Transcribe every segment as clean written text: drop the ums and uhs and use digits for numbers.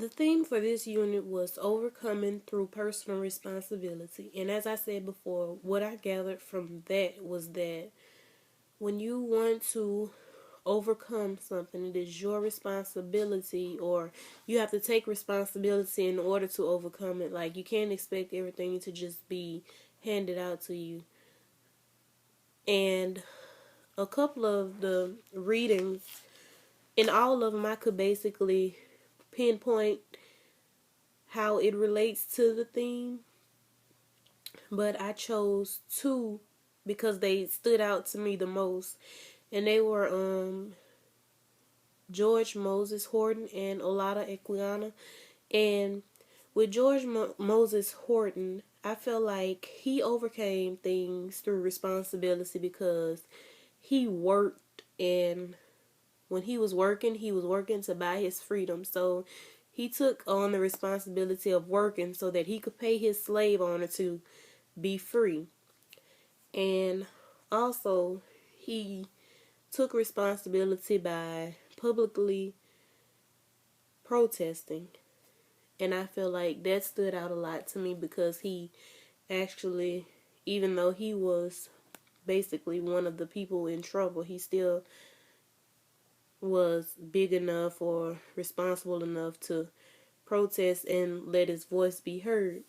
The theme for this unit was overcoming through personal responsibility. And as I said before, what I gathered from that was that when you want to overcome something, it is your responsibility, or you have to take responsibility in order to overcome it. Like, you can't expect everything to just be handed out to you. And a couple of the readings, in all of them, I could basically pinpoint how it relates to the theme, but I chose two because they stood out to me the most, and they were George Moses Horton and Olata Equiana. And with George Moses Horton, I feel like he overcame things through responsibility because he worked, and when he was working to buy his freedom. So he took on the responsibility of working so that he could pay his slave owner to be free. And also, he took responsibility by publicly protesting. And I feel like that stood out a lot to me because he actually, even though he was basically one of the people in trouble, he still was big enough or responsible enough to protest and let his voice be heard.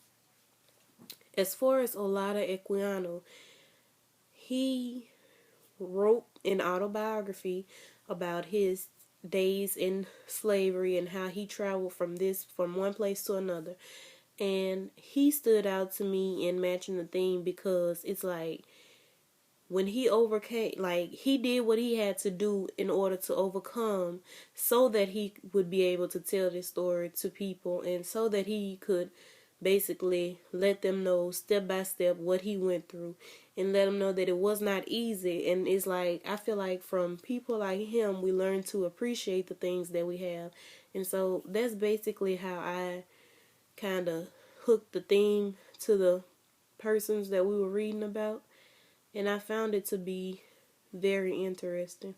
As far as Olata Equiano, he wrote an autobiography about his days in slavery and how he traveled from one place to another. And he stood out to me in matching the theme because it's like, when he overcame, like, he did what he had to do in order to overcome so that he would be able to tell this story to people, and so that he could basically let them know step by step what he went through, and let them know that it was not easy. And it's like, I feel like from people like him, we learn to appreciate the things that we have. And so that's basically how I kind of hooked the theme to the persons that we were reading about. And I found it to be very interesting.